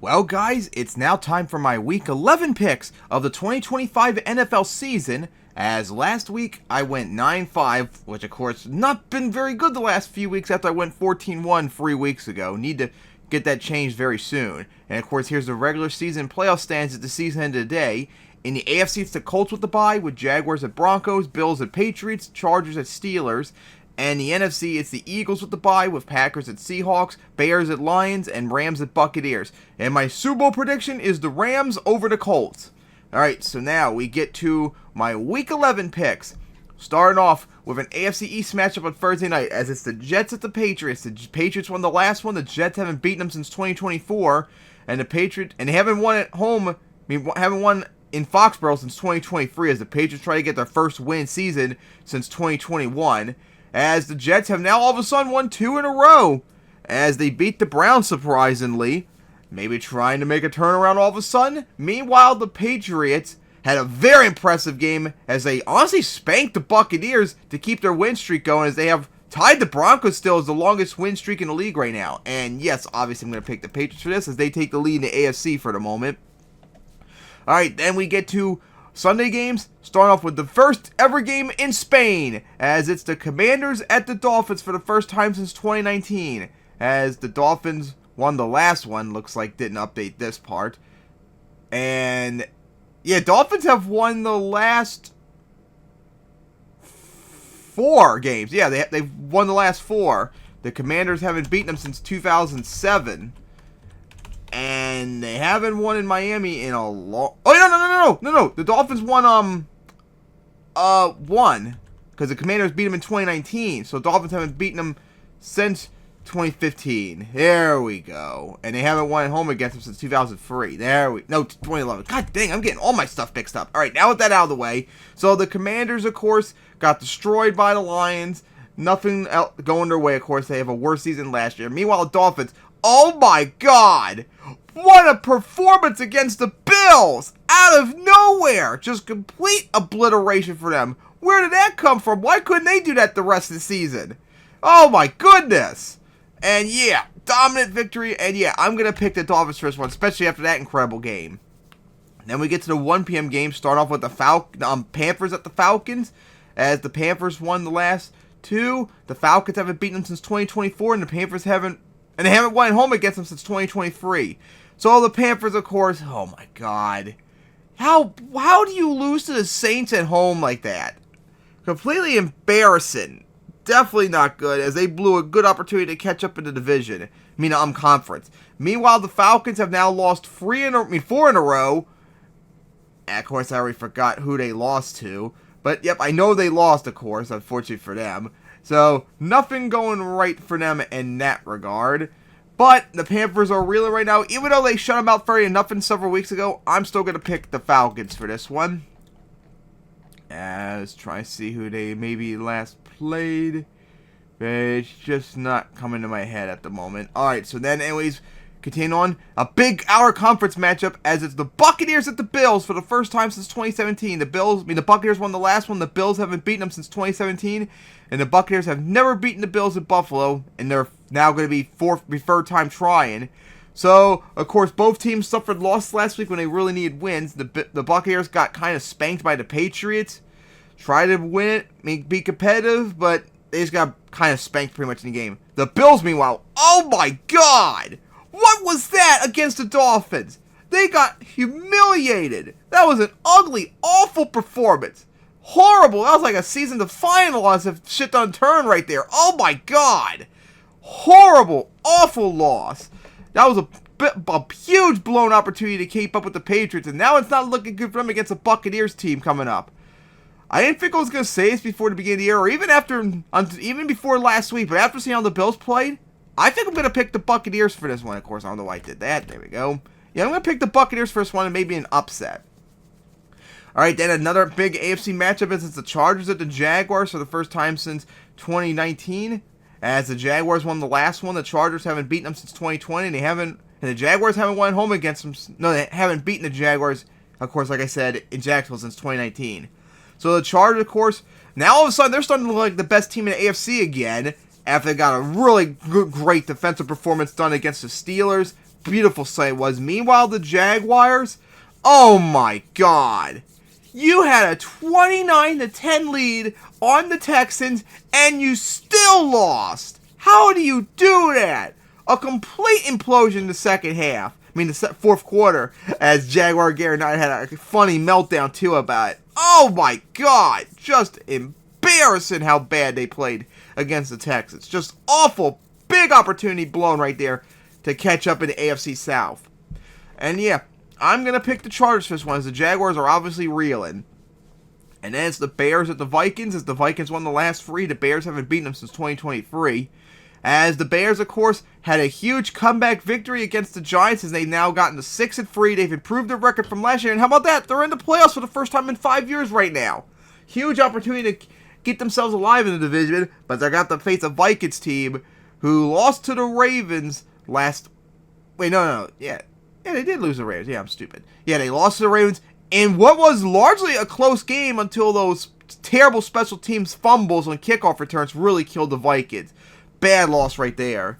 Well, guys, it's now time for my Week 11 picks of the 2025 NFL season, as last week I went 9-5, which of course not been very good the last few weeks after I went 14-1 3 weeks ago. Need to get that changed very soon. And of course, here's the regular season playoff stands at the season end today. In the AFC, it's the Colts with the bye, with Jaguars at Broncos, Bills at Patriots, Chargers at Steelers. And the NFC, it's the Eagles with the bye, with Packers at Seahawks, Bears at Lions, and Rams at Buccaneers. And my Super Bowl prediction is the Rams over the Colts. Alright, so now we get to my Week 11 picks. Starting off with an AFC East matchup on Thursday night, as it's the Jets at the Patriots. The Patriots won the last one. The Jets haven't beaten them since 2024. And they haven't won at home, haven't won in Foxborough since 2023, as the Patriots try to get their first win season since 2021. As the Jets have now all of a sudden won 2 in a row, as they beat the Browns surprisingly, maybe trying to make a turnaround all of a sudden. Meanwhile, the Patriots had a very impressive game as they honestly spanked the Buccaneers to keep their win streak going, as they have tied the Broncos still as the longest win streak in the league right now. And yes, obviously I'm going to pick the Patriots for this, as they take the lead in the AFC for the moment. Alright, then we get to Sunday games, starting off with the first ever game in Spain, as it's the Commanders at the Dolphins for the first time since 2019, as the Dolphins won the last one, looks like didn't update this part. And yeah, Dolphins have won the last 4 games. Yeah, they've won the last 4. The Commanders haven't beaten them since 2007. And they haven't won in Miami in a long... Oh, no. The Dolphins won, because the Commanders beat them in 2019. So the Dolphins haven't beaten them since 2015. There we go. And they haven't won at home against them since 2003. 2011. God dang, I'm getting all my stuff mixed up. All right, now with that out of the way. So the Commanders, of course, got destroyed by the Lions. Nothing else going their way, of course. They have a worse season last year. Meanwhile, the Dolphins... Oh my God! What a performance against the Bills! Out of nowhere! Just complete obliteration for them. Where did that come from? Why couldn't they do that the rest of the season? Oh my goodness! And yeah, dominant victory. And yeah, I'm going to pick the Dolphins for this one, especially after that incredible game. Then we get to the 1 p.m. game. Start off with the Panthers at the Falcons, as the Panthers won the last 2. The Falcons haven't beaten them since 2024, and the Panthers haven't won at home against them since 2023. So the Panthers, of course, oh my God. How do you lose to the Saints at home like that? Completely embarrassing. Definitely not good, as they blew a good opportunity to catch up in the division. Conference. Meanwhile, the Falcons have now lost 4 in a row. And of course, I already forgot who they lost to. But yep, I know they lost, of course, unfortunately for them. So, nothing going right for them in that regard. But the Panthers are reeling right now. Even though they shut them out for nothing several weeks ago, I'm still going to pick the Falcons for this one. As try to see who they maybe last played. But it's just not coming to my head at the moment. Alright, so then anyways, continue on. A big hour conference matchup, as it's the Buccaneers at the Bills for the first time since 2017. The Buccaneers won the last one. The Bills haven't beaten them since 2017. And the Buccaneers have never beaten the Bills at Buffalo. And they're now going to be third time trying. So, of course, both teams suffered loss last week when they really needed wins. The Buccaneers got kind of spanked by the Patriots. Tried to win it, be competitive, but they just got kind of spanked pretty much in the game. The Bills, meanwhile, oh my God! What was that against the Dolphins? They got humiliated. That was an ugly, awful performance. Horrible. That was like a season to final loss if shit done turn right there. Oh my God. Horrible, awful loss. That was a huge blown opportunity to keep up with the Patriots, and now it's not looking good for them against the Buccaneers team coming up. I didn't think I was going to say this before the beginning of the year, or even before last week, but after seeing how the Bills played, I think I'm going to pick the Buccaneers for this one. Of course, I don't know why I did that. There we go. Yeah, I'm going to pick the Buccaneers for this one and maybe an upset. Alright, then another big AFC matchup is it's the Chargers at the Jaguars for the first time since 2019. As the Jaguars won the last one, the Chargers haven't beaten them since 2020, and the Jaguars haven't won home against them. No, they haven't beaten the Jaguars, of course, like I said, in Jacksonville since 2019. So the Chargers, of course, now all of a sudden they're starting to look like the best team in the AFC again, after they got a really great defensive performance done against the Steelers. beautiful sight it was. Meanwhile, the Jaguars, oh my God. You had a 29-10 lead on the Texans, and you still lost. How do you do that? A complete implosion in the second half. I mean, the fourth quarter, as Jaguar Gary Knight had a funny meltdown, too, about it. Oh, my God. Just embarrassing how bad they played against the Texans. Just awful. Big opportunity blown right there to catch up in the AFC South. And, yeah, I'm going to pick the Chargers for this one, as the Jaguars are obviously reeling. And then it's the Bears at the Vikings, as the Vikings won the last three. The Bears haven't beaten them since 2023. As the Bears, of course, had a huge comeback victory against the Giants, as they've now gotten to 6-3. They've improved their record from last year, and how about that? They're in the playoffs for the first time in 5 years right now. Huge opportunity to get themselves alive in the division, but they got to face a Vikings team who lost to the Ravens last... Wait, no. Yeah, they did lose the Ravens. Yeah, I'm stupid. Yeah, they lost to the Ravens in what was largely a close game until those terrible special teams fumbles on kickoff returns really killed the Vikings. Bad loss right there.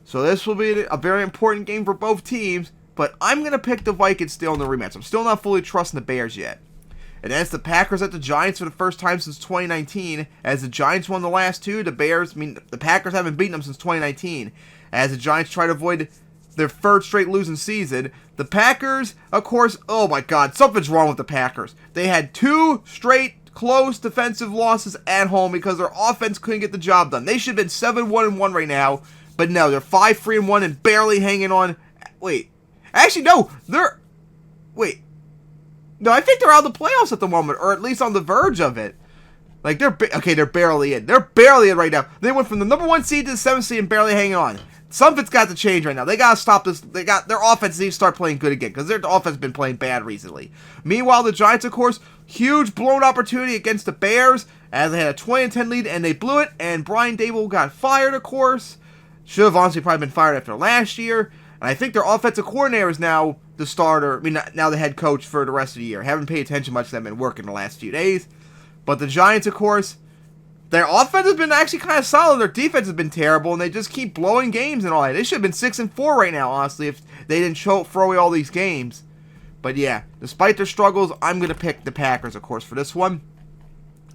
So this will be a very important game for both teams, but I'm going to pick the Vikings still in the rematch. I'm still not fully trusting the Bears yet. And then it's the Packers at the Giants for the first time since 2019. As the Giants won the last two, the Packers haven't beaten them since 2019. As the Giants try to avoid their third straight losing season, the Packers, of course, oh my God, something's wrong with the Packers. They had two straight close defensive losses at home because their offense couldn't get the job done. They should have been 7-1-1 right now, but no, they're 5-3-1 and barely hanging on. Wait, actually no, no, I think they're out of the playoffs at the moment, or at least on the verge of it. Like they're barely in. They're barely in right now. They went from the number 1 seed to the 7th seed and barely hanging on. Something's got to change right now. They got to stop this. Their offense needs to start playing good again because their offense has been playing bad recently. Meanwhile, the Giants, of course, huge blown opportunity against the Bears as they had a 20-10 lead and they blew it. And Brian Daboll got fired, of course. Should have honestly probably been fired after last year. And I think their offensive coordinator is now the starter. I mean, now the head coach for the rest of the year. Haven't paid attention much to them and working the last few days. But the Giants, of course, their offense has been actually kind of solid. Their defense has been terrible, and they just keep blowing games and all that. They should have been 6-4 right now, honestly, if they didn't throw away all these games. But yeah, despite their struggles, I'm going to pick the Packers, of course, for this one.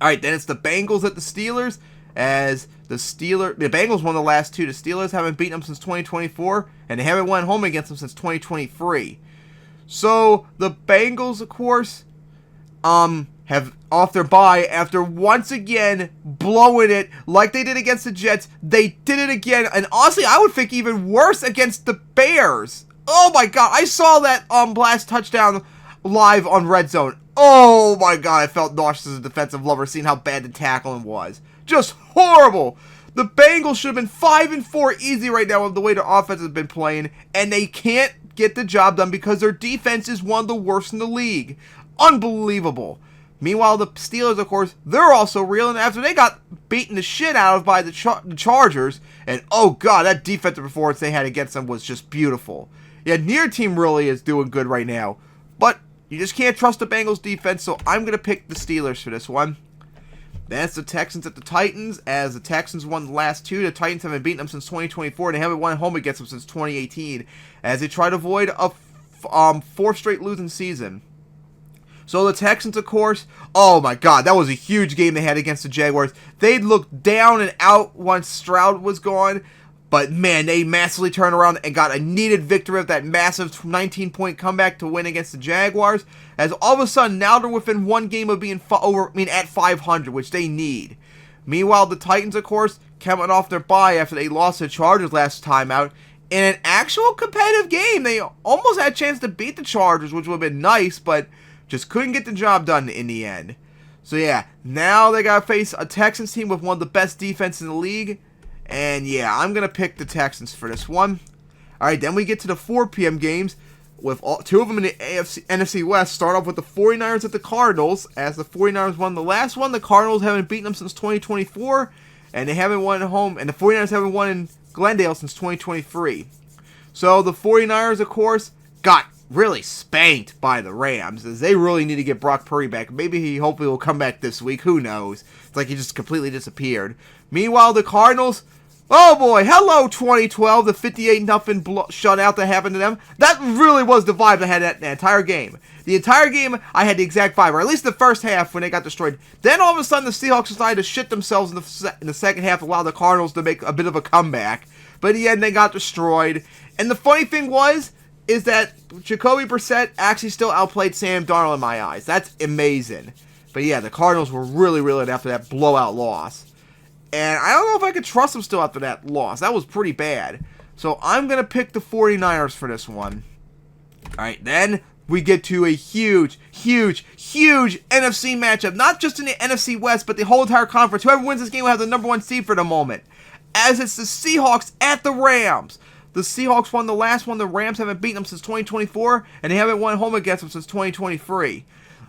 All right, then it's the Bengals at the Steelers. As the Bengals won the last two. The Steelers haven't beaten them since 2024, and they haven't won home against them since 2023. So the Bengals, of course, have off their bye after once again blowing it like they did against the Jets. They did it again, and honestly, I would think even worse against the Bears. Oh my God, I saw that blast touchdown live on Red Zone. Oh my God, I felt nauseous as a defensive lover seeing how bad the tackling was. Just horrible. The Bengals should have been 5-4 easy right now with the way their offense has been playing, and they can't get the job done because their defense is one of the worst in the league. Unbelievable. Meanwhile, the Steelers, of course, they're also reeling after they got beaten the shit out of by the Chargers, and oh God, that defensive performance they had against them was just beautiful. Yeah, neither team really is doing good right now, but you just can't trust the Bengals defense, so I'm going to pick the Steelers for this one. Then it's the Texans at the Titans, as the Texans won the last two. The Titans haven't beaten them since 2024, and they haven't won home against them since 2018, as they try to avoid a fourth straight losing season. So the Texans, of course, oh my God, that was a huge game they had against the Jaguars. They looked down and out once Stroud was gone, but man, they massively turned around and got a needed victory of that massive 19-point comeback to win against the Jaguars. As all of a sudden, now they're within one game of being at 500, which they need. Meanwhile, the Titans, of course, coming off their bye after they lost to the Chargers last time out. In an actual competitive game, they almost had a chance to beat the Chargers, which would have been nice, but just couldn't get the job done in the end. So yeah, now they got to face a Texans team with one of the best defenses in the league. And yeah, I'm going to pick the Texans for this one. Alright, then we get to the 4 p.m. games, with two of them in the NFC West. Start off with the 49ers at the Cardinals, as the 49ers won the last one. The Cardinals haven't beaten them since 2024, and they haven't won at home, and the 49ers haven't won in Glendale since 2023. So the 49ers, of course, got really spanked by the Rams, as they really need to get Brock Purdy back. Maybe he hopefully will come back this week. Who knows? It's like he just completely disappeared. Meanwhile, the Cardinals, Oh boy, hello 2012, the 58-0 shutout that happened to them. That really was the vibe I had that entire game. The entire game, I had the exact vibe, or at least the first half when they got destroyed. Then all of a sudden, the Seahawks decided to shit themselves in the second half, allow the Cardinals to make a bit of a comeback. But in the end, they got destroyed. And the funny thing is that Jacoby Brissett actually still outplayed Sam Darnold in my eyes. That's amazing. But yeah, the Cardinals were really after that blowout loss. And I don't know if I could trust them still after that loss. That was pretty bad. So I'm going to pick the 49ers for this one. Alright, then we get to a huge NFC matchup. Not just in the NFC West, but the whole entire conference. Whoever wins this game will have the number 1 seed for the moment. As it's the Seahawks at the Rams. The Seahawks won the last one. The Rams haven't beaten them since 2024. And they haven't won home against them since 2023.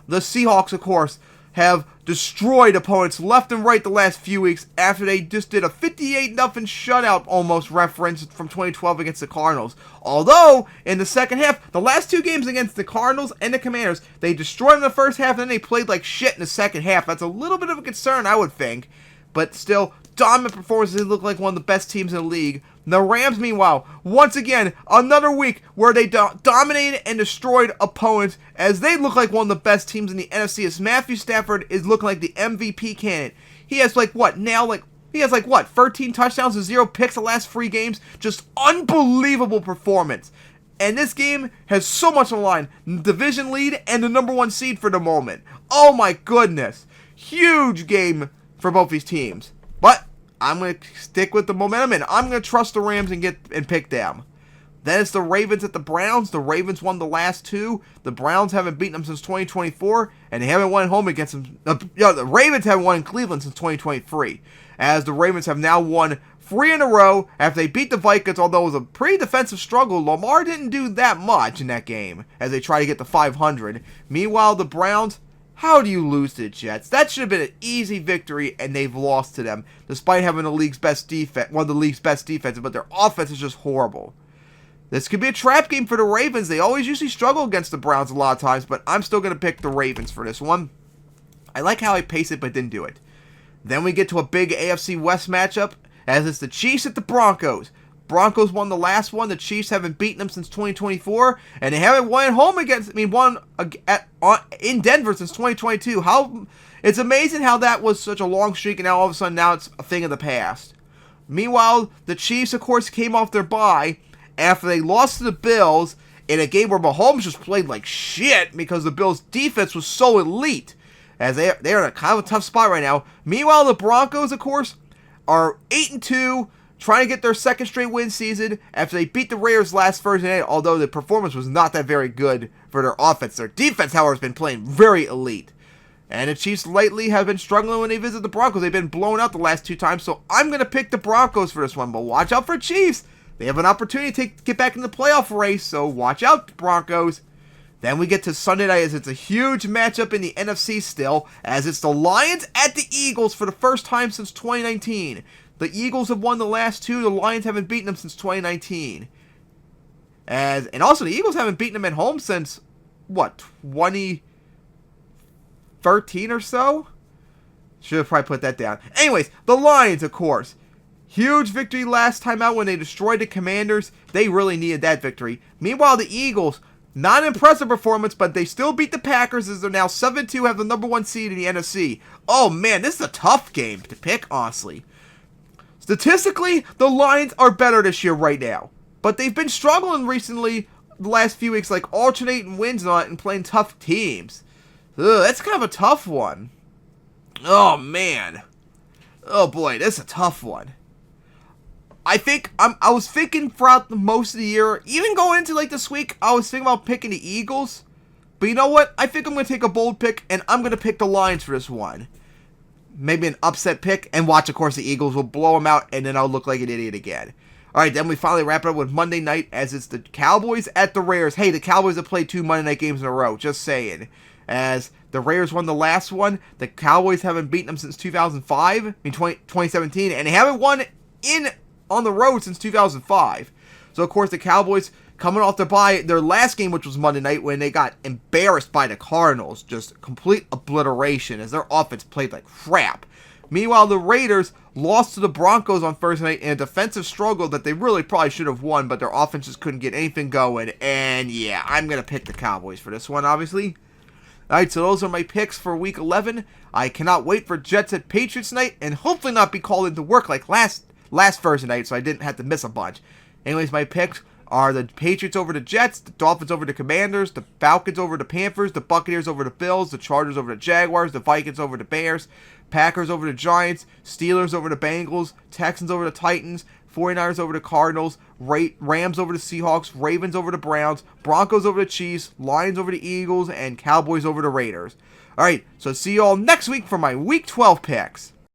The Seahawks, of course, have destroyed opponents left and right the last few weeks after they just did a 58-0 shutout almost reference from 2012 against the Cardinals. Although, in the second half, the last 2 games against the Cardinals and the Commanders, they destroyed them in the first half and then they played like shit in the second half. That's a little bit of a concern, I would think. But still, dominant performances. They look like one of the best teams in the league. The Rams, meanwhile, once again, another week where they dominated and destroyed opponents as they look like one of the best teams in the NFC as Matthew Stafford is looking like the MVP candidate. He has 13 touchdowns and 0 picks the last 3 games. Just unbelievable performance. And this game has so much on the line. Division lead and the number 1 seed for the moment. Oh my goodness. Huge game for both these teams. But I'm going to stick with the momentum, and I'm going to trust the Rams and pick them. Then it's the Ravens at the Browns. The Ravens won the last 2. The Browns haven't beaten them since 2024, and they haven't won home against them. The Ravens haven't won in Cleveland since 2023, as the Ravens have now won 3 in a row after they beat the Vikings, although it was a pretty defensive struggle. Lamar didn't do that much in that game as they try to get to 500. Meanwhile, the Browns, how do you lose to the Jets? That should have been an easy victory, and they've lost to them, despite having the league's best defense, one of the league's best defenses, but their offense is just horrible. This could be a trap game for the Ravens. They always usually struggle against the Browns a lot of times, but I'm still going to pick the Ravens for this one. I like how I paced it, but didn't do it. Then we get to a big AFC West matchup, as it's the Chiefs at the Broncos. Broncos won the last one. The Chiefs haven't beaten them since 2024, and they haven't won at home in Denver since 2022. It's amazing how that was such a long streak, and now all of a sudden now it's a thing of the past. Meanwhile, the Chiefs, of course, came off their bye after they lost to the Bills in a game where Mahomes just played like shit because the Bills' defense was so elite, as they're in a kind of a tough spot right now. Meanwhile, the Broncos, of course, are 8-2. Trying to get their second straight win season after they beat the Raiders last Thursday night, although the performance was not that very good for their offense. Their defense, however, has been playing very elite. And the Chiefs lately have been struggling when they visit the Broncos. They've been blown out the last 2 times, so I'm going to pick the Broncos for this one. But watch out for Chiefs. They have an opportunity to get back in the playoff race, so watch out, Broncos. Then we get to Sunday night, as it's a huge matchup in the NFC still, as it's the Lions at the Eagles for the first time since 2019. The Eagles have won the last 2. The Lions haven't beaten them since 2019. And also, the Eagles haven't beaten them at home since, 2013 or so? Should have probably put that down. Anyways, the Lions, of course. Huge victory last time out when they destroyed the Commanders. They really needed that victory. Meanwhile, the Eagles, not an impressive performance, but they still beat the Packers as they're now 7-2, have the number 1 seed in the NFC. Oh man, this is a tough game to pick, honestly. Statistically, the Lions are better this year right now. But they've been struggling recently, the last few weeks, like alternating wins and playing tough teams. That's kind of a tough one. Oh, man. Oh, boy, this is a tough one. I was thinking throughout most of the year, even going into like this week, I was thinking about picking the Eagles. But you know what? I think I'm going to take a bold pick, and I'm going to pick the Lions for this one. Maybe an upset pick, and watch, of course, the Eagles will blow them out, and then I'll look like an idiot again. Alright, then we finally wrap it up with Monday night, as it's the Cowboys at the Raiders. Hey, the Cowboys have played 2 Monday night games in a row, just saying. As the Raiders won the last one, the Cowboys haven't beaten them since 2017, and they haven't won on the road since 2005. So, of course, the Cowboys coming off their last game, which was Monday night, when they got embarrassed by the Cardinals. Just complete obliteration as their offense played like crap. Meanwhile, the Raiders lost to the Broncos on Thursday night in a defensive struggle that they really probably should have won, but their offense just couldn't get anything going. And yeah, I'm going to pick the Cowboys for this one, obviously. Alright, so those are my picks for Week 11. I cannot wait for Jets at Patriots night, and hopefully not be called into work like last Thursday night, so I didn't have to miss a bunch. Anyways, my picks are the Patriots over the Jets, the Dolphins over the Commanders, the Falcons over the Panthers, the Buccaneers over the Bills, the Chargers over the Jaguars, the Vikings over the Bears, Packers over the Giants, Steelers over the Bengals, Texans over the Titans, 49ers over the Cardinals, Rams over the Seahawks, Ravens over the Browns, Broncos over the Chiefs, Lions over the Eagles, and Cowboys over the Raiders. Alright, so see you all next week for my Week 12 picks.